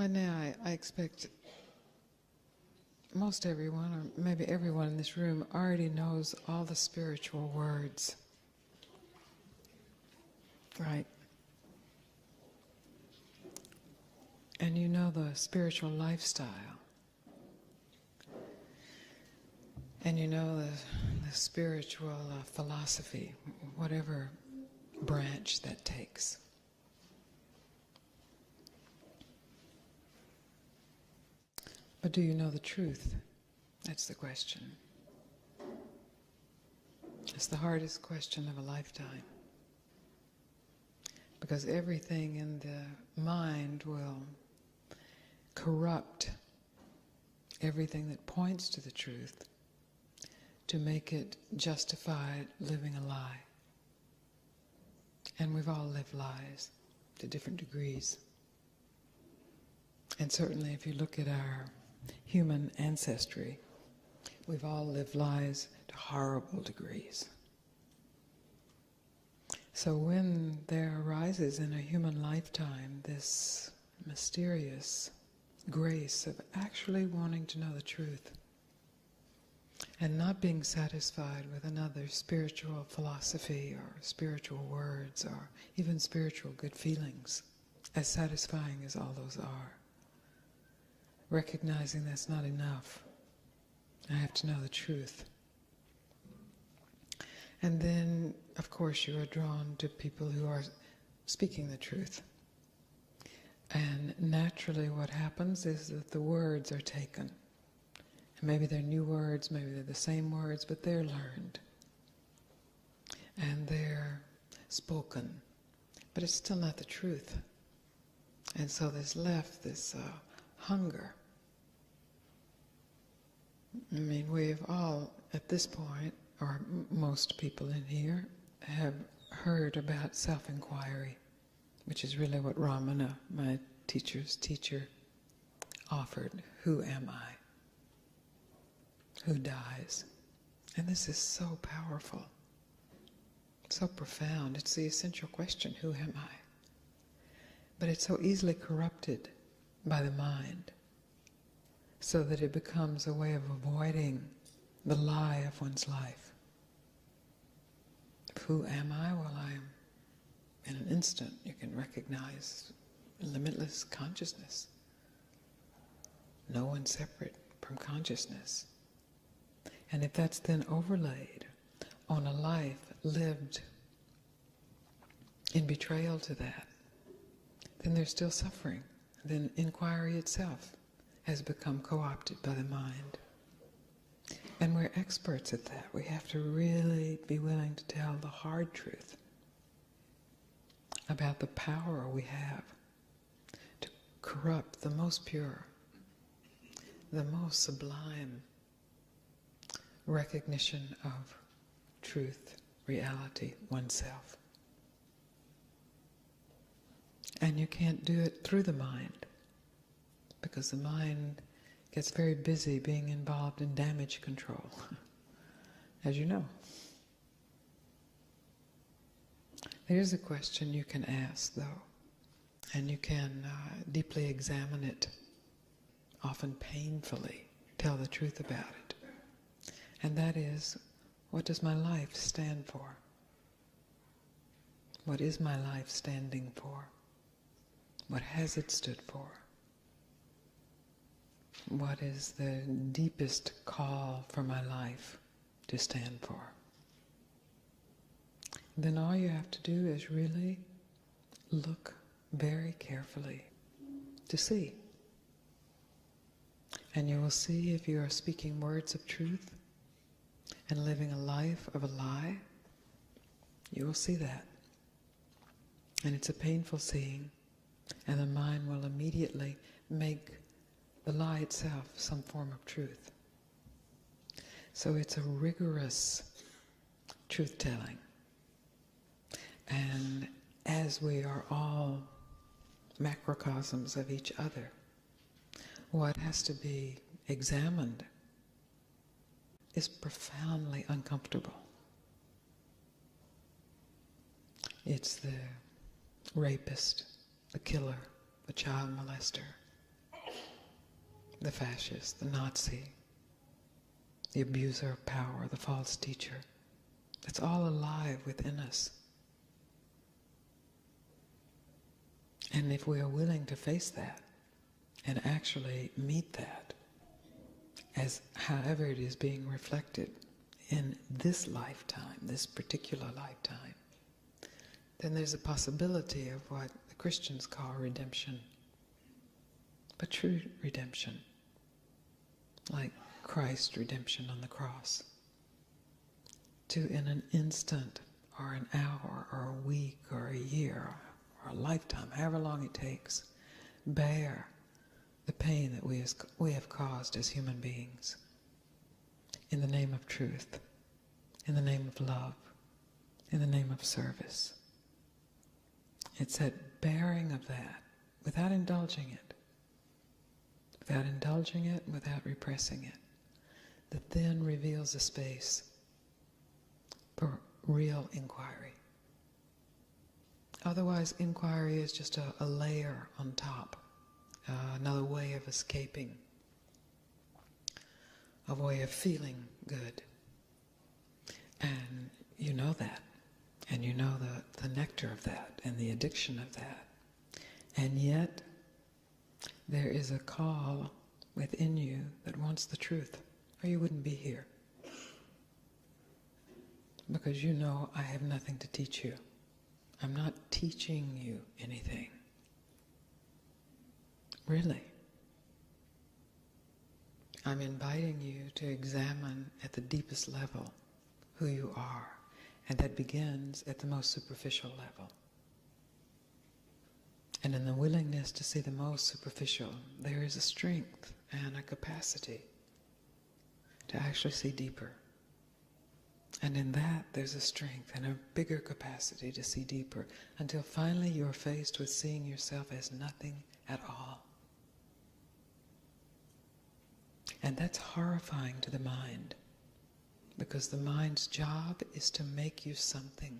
By now, I expect most everyone, or maybe everyone in this room, already knows all the spiritual words. Right? And you know the spiritual lifestyle. And you know the spiritual philosophy, whatever branch that takes. But do you know the truth? That's the question. It's the hardest question of a lifetime. Because everything in the mind will corrupt everything that points to the truth to make it justify living a lie. And we've all lived lies to different degrees. And certainly if you look at our human ancestry, we've all lived lies to horrible degrees. So when there arises in a human lifetime this mysterious grace of actually wanting to know the truth and not being satisfied with another spiritual philosophy or spiritual words or even spiritual good feelings, as satisfying as all those are, recognizing that's not enough. I have to know the truth. And then, of course, you are drawn to people who are speaking the truth. And naturally what happens is that the words are taken. And maybe they're new words, maybe they're the same words, but they're learned. And they're spoken. But it's still not the truth. And so there's left this hunger. I mean, we've all, at this point, or most people in here, have heard about self-inquiry, which is really what Ramana, my teacher's teacher, offered. Who am I? Who dies? And this is so powerful, so profound. It's the essential question, who am I? But it's so easily corrupted by the mind, so that it becomes a way of avoiding the lie of one's life. Who am I? Well, I'm, in an instant, you can recognize limitless consciousness. No one separate from consciousness. And if that's then overlaid on a life lived in betrayal to that, then there's still suffering. Then inquiry itself has become co-opted by the mind. And we're experts at that. We have to really be willing to tell the hard truth about the power we have to corrupt the most pure, the most sublime recognition of truth, reality, oneself. And you can't do it through the mind, because the mind gets very busy being involved in damage control, as you know. There's a question you can ask, though, and you can deeply examine it, often painfully tell the truth about it. And that is, what does my life stand for? What is my life standing for? What has it stood for? What is the deepest call for my life to stand for? Then all you have to do is really look very carefully to see. And you will see if you are speaking words of truth and living a life of a lie, you will see that. And it's a painful seeing, and the mind will immediately make the lie itself some form of truth. So it's a rigorous truth-telling. And as we are all macrocosms of each other, what has to be examined is profoundly uncomfortable. It's the rapist, the killer, the child molester, the fascist, the Nazi, the abuser of power, the false teacher. It's all alive within us. And if we are willing to face that and actually meet that as however it is being reflected in this lifetime, this particular lifetime, then there's a possibility of what the Christians call redemption, but true redemption, like Christ's redemption on the cross, to in an instant or an hour or a week or a year or a lifetime, however long it takes, bear the pain that we have caused as human beings in the name of truth, in the name of love, in the name of service. It's that bearing of that without indulging it, without repressing it, that then reveals a space for real inquiry. Otherwise, inquiry is just a layer on top, another way of escaping, a way of feeling good. And you know that, and you know the nectar of that, and the addiction of that. And yet, there is a call within you that wants the truth, or you wouldn't be here. Because you know I have nothing to teach you. I'm not teaching you anything. Really. I'm inviting you to examine at the deepest level who you are, and that begins at the most superficial level. And in the willingness to see the most superficial, there is a strength and a capacity to actually see deeper. And in that, there's a strength and a bigger capacity to see deeper, until finally you're faced with seeing yourself as nothing at all. And that's horrifying to the mind, because the mind's job is to make you something.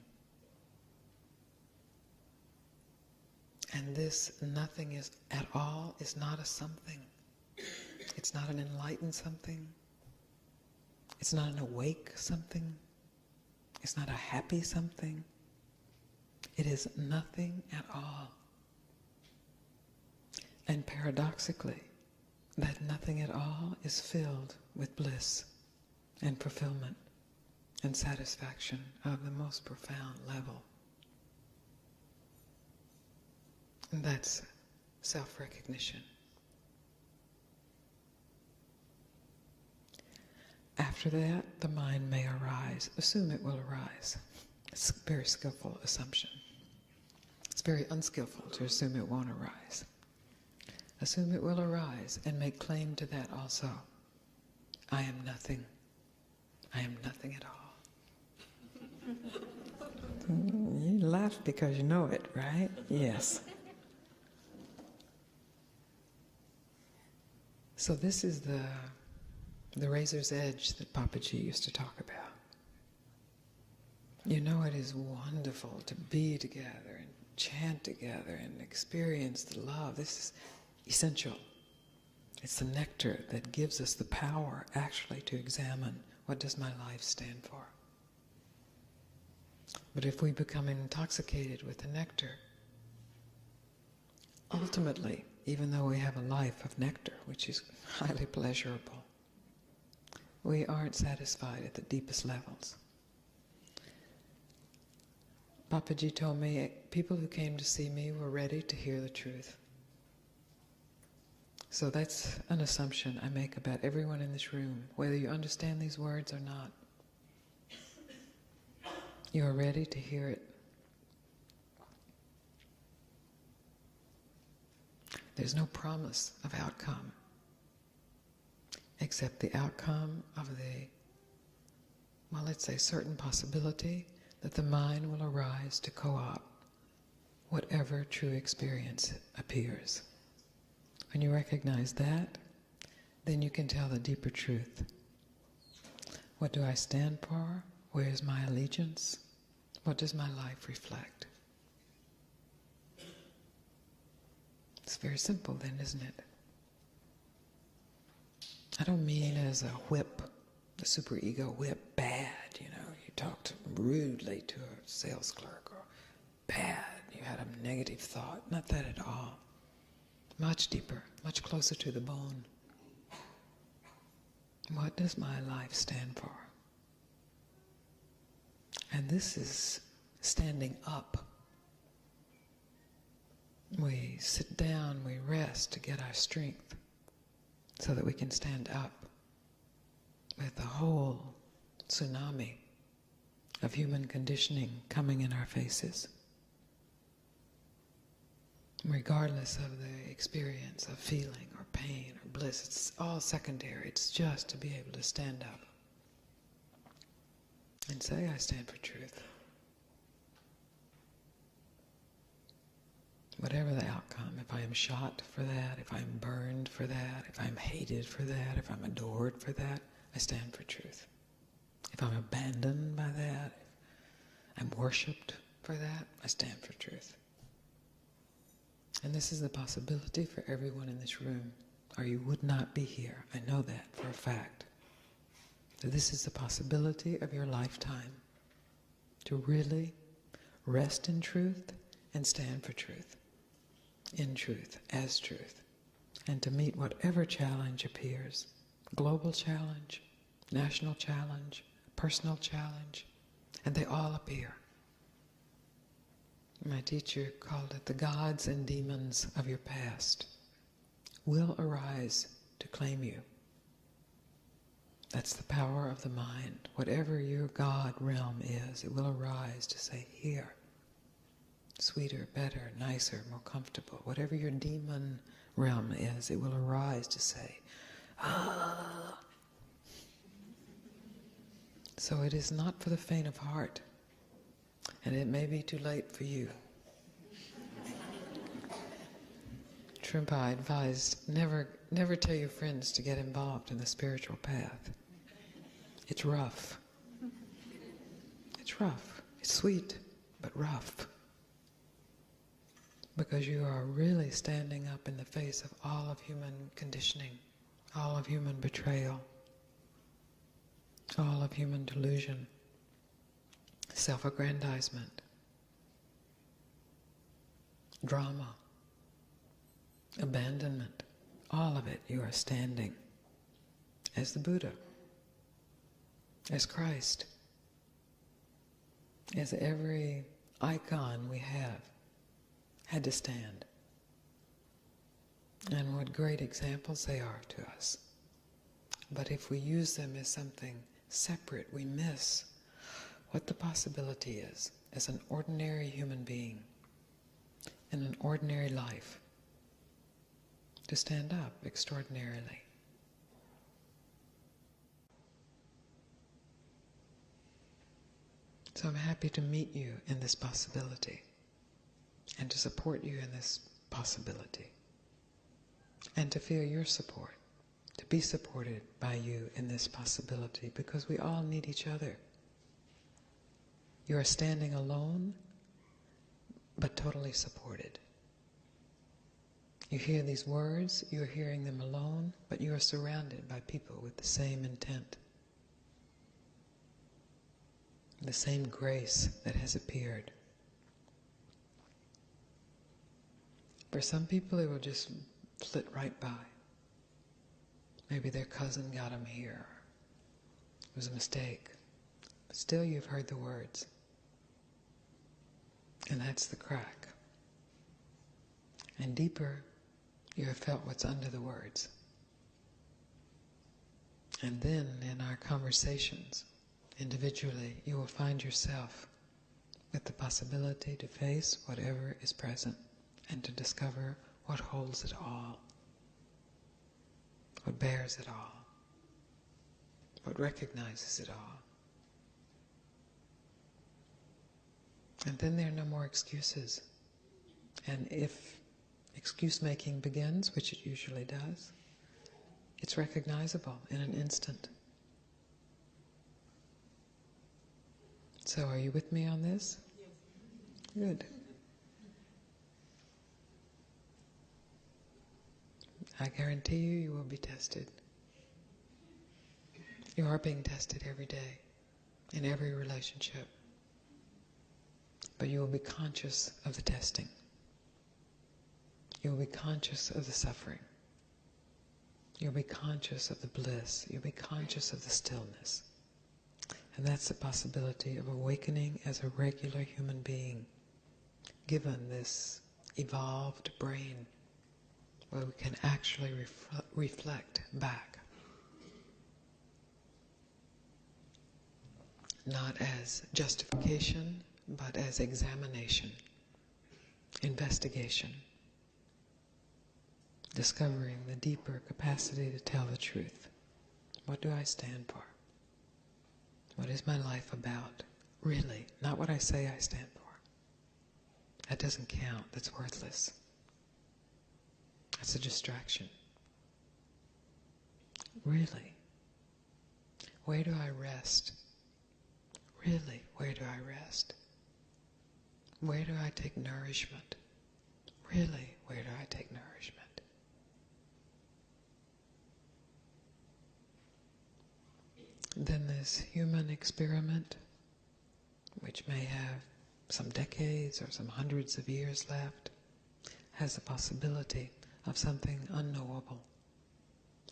And this nothing is at all is not a something. It's not an enlightened something. It's not an awake something. It's not a happy something. It is nothing at all. And paradoxically, that nothing at all is filled with bliss and fulfillment and satisfaction of the most profound level. And that's self-recognition. After that, the mind may arise. Assume it will arise. It's a very skillful assumption. It's very unskillful to assume it won't arise. Assume it will arise and make claim to that also. I am nothing. I am nothing at all. You laugh because you know it, right? Yes. So this is the razor's edge that Papaji used to talk about. You know, it is wonderful to be together and chant together and experience the love. This is essential. It's the nectar that gives us the power actually to examine, what does my life stand for? But if we become intoxicated with the nectar, ultimately, even though we have a life of nectar, which is highly pleasurable, we aren't satisfied at the deepest levels. Papaji told me people who came to see me were ready to hear the truth. So that's an assumption I make about everyone in this room, whether you understand these words or not. You are ready to hear it. There's no promise of outcome, except the outcome of the, well, let's say certain possibility that the mind will arise to co-opt whatever true experience appears. When you recognize that, then you can tell the deeper truth. What do I stand for? Where is my allegiance? What does my life reflect? It's very simple then, isn't it? I don't mean as a whip, the superego whip, bad, you talked rudely to a sales clerk, or bad, you had a negative thought. Not that at all. Much deeper, much closer to the bone. What does my life stand for? And this is standing up. We sit down, we rest to get our strength so that we can stand up with the whole tsunami of human conditioning coming in our faces. Regardless of the experience of feeling or pain or bliss, it's all secondary. It's just to be able to stand up and say, I stand for truth. Whatever the outcome, if I am shot for that, if I'm burned for that, if I'm hated for that, if I'm adored for that, I stand for truth. If I'm abandoned by that, if I'm worshipped for that, I stand for truth. And this is the possibility for everyone in this room, or you would not be here. I know that for a fact. So this is the possibility of your lifetime, to really rest in truth and stand for truth, in truth, as truth, and to meet whatever challenge appears, global challenge, national challenge, personal challenge, and they all appear. My teacher called it the gods and demons of your past will arise to claim you. That's the power of the mind. Whatever your God realm is, it will arise to say, here, sweeter, better, nicer, more comfortable. Whatever your demon realm is, it will arise to say, ah. So it is not for the faint of heart. And it may be too late for you. Trungpa advised, never tell your friends to get involved in the spiritual path. It's rough. It's rough. It's sweet, but rough. Because you are really standing up in the face of all of human conditioning, all of human betrayal, all of human delusion, self-aggrandizement, drama, abandonment, all of it. You are standing as the Buddha, as Christ, as every icon we have had to stand. And what great examples they are to us. But if we use them as something separate, we miss what the possibility is as an ordinary human being in an ordinary life to stand up extraordinarily. So I'm happy to meet you in this possibility and to support you in this possibility and to feel your support, to be supported by you in this possibility, because we all need each other. You are standing alone, but totally supported. You hear these words, you are hearing them alone, but you are surrounded by people with the same intent, the same grace that has appeared. For some people, it will just flit right by. Maybe their cousin got them here. It was a mistake. But still, you've heard the words. And that's the crack. And deeper, you have felt what's under the words. And then, in our conversations, individually, you will find yourself with the possibility to face whatever is present and to discover what holds it all, what bears it all, what recognizes it all. And then there are no more excuses. And if excuse-making begins, which it usually does, it's recognizable in an instant. So are you with me on this? Yes. Good. I guarantee you, you will be tested. You are being tested every day, in every relationship. But you will be conscious of the testing. You will be conscious of the suffering. You'll be conscious of the bliss. You'll be conscious of the stillness. And that's the possibility of awakening as a regular human being, given this evolved brain, where we can actually reflect back. Not as justification, but as examination, investigation, discovering the deeper capacity to tell the truth. What do I stand for? What is my life about? Really, not what I say I stand for. That doesn't count, that's worthless. That's a distraction. Really, where do I rest? Really, where do I rest? Where do I take nourishment? Really, where do I take nourishment? Then this human experiment, which may have some decades or some hundreds of years left, has the possibility of something unknowable,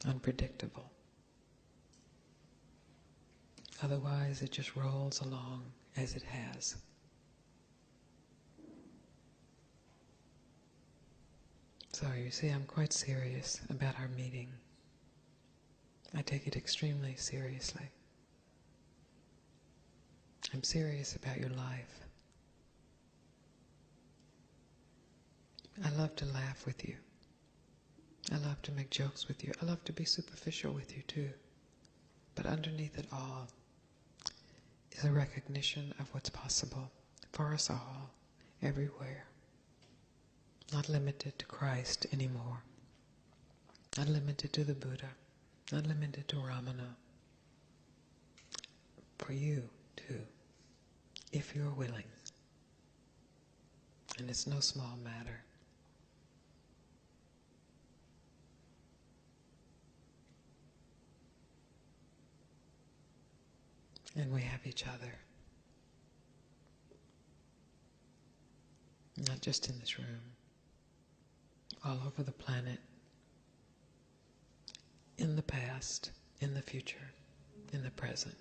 unpredictable. Otherwise, it just rolls along as it has. So you see, I'm quite serious about our meeting. I take it extremely seriously. I'm serious about your life. I love to laugh with you. I love to make jokes with you. I love to be superficial with you too. But underneath it all is a recognition of what's possible for us all, everywhere. Not limited to Christ anymore. Not limited to the Buddha. Not limited to Ramana. For you too, if you're willing. And it's no small matter. And we have each other. Not just in this room. All over the planet. In the past, in the future, in the present.